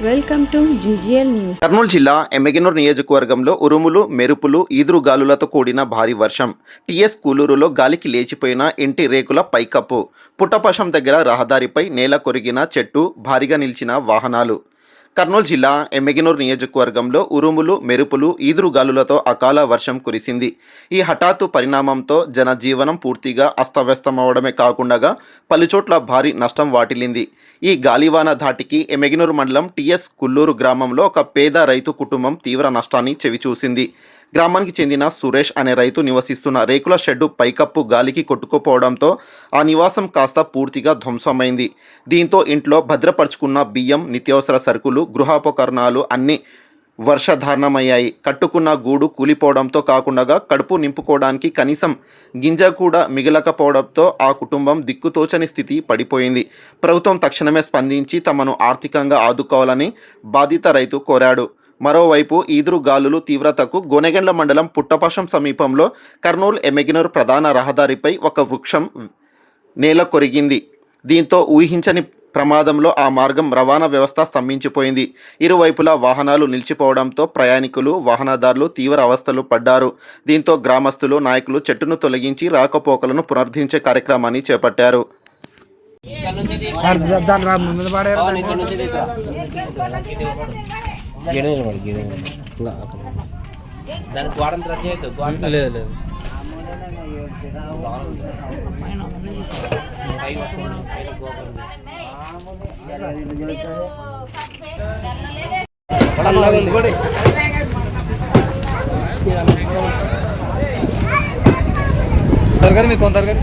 Welcome to GGL news. Kurnool జిల్లా ఎమ్మెగనూరు నియోజకవర్గంలో ఉరుములు, మెరుపులు, ఈదురుగాలులతో కూడిన భారీ వర్షం. టీఎస్ కూలూరులో గాలికి లేచిపోయిన ఇంటి రేకుల పైకప్పు. పుట్టపశం దగ్గర రహదారిపై నేల కొరిగిన చెట్టు, భారీగా నిలిచిన వాహనాలు. కర్నూలు జిల్లా ఎమ్మెగనూరు నియోజకవర్గంలో ఉరుములు, మెరుపులు, ఈదురుగాలులతో అకాల వర్షం కురిసింది. ఈ హఠాత్తు పరిణామంతో జనజీవనం పూర్తిగా అస్తవ్యస్తమవడమే కాకుండా పలుచోట్ల భారీ నష్టం వాటిల్లింది. ఈ గాలివాన ధాటికి ఎమ్మెగనూరు మండలం టీఎస్ కుల్లూరు గ్రామంలో ఒక పేద రైతు కుటుంబం తీవ్ర నష్టాన్ని చవిచూసింది. గ్రామానికి చెందిన సురేష్ అనే రైతు నివసిస్తున్న రేకుల షెడ్డు పైకప్పు గాలికి కొట్టుకుపోవడంతో ఆ నివాసం కాస్త పూర్తిగా ధ్వంసమైంది. దీంతో ఇంట్లో భద్రపరుచుకున్న బియ్యం, నిత్యావసర సరుకులు, గృహోపకరణాలు అన్నీ వర్షధారణమయ్యాయి. కట్టుకున్న గూడు కూలిపోవడంతో కాకుండా కడుపు నింపుకోవడానికి కనీసం గింజ కూడా మిగలకపోవడంతో ఆ కుటుంబం దిక్కుతోచని స్థితి పడిపోయింది. ప్రభుత్వం తక్షణమే స్పందించి తమను ఆర్థికంగా ఆదుకోవాలని బాధిత రైతు కోరాడు. మరోవైపు ఈదురుగాలులు తీవ్రతకు గోనెగండ్ల మండలం పుట్టపశం సమీపంలో కర్నూలు ఎమ్మెగనూరు ప్రధాన రహదారిపై ఒక వృక్షం నేల కొరిగింది. దీంతో ఊహించని ప్రమాదంలో ఆ మార్గం రవాణా వ్యవస్థ స్తంభించిపోయింది. ఇరువైపులా వాహనాలు నిలిచిపోవడంతో ప్రయాణికులు, వాహనదారులు తీవ్ర అవస్థలు పడ్డారు. దీంతో గ్రామస్తులు, నాయకులు చెట్టును తొలగించి రాకపోకలను పునరుద్ధరించే కార్యక్రమాన్ని చేపట్టారు. तरकारी में कौन तरकारी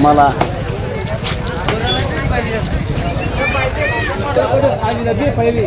मला आज नदी पहिली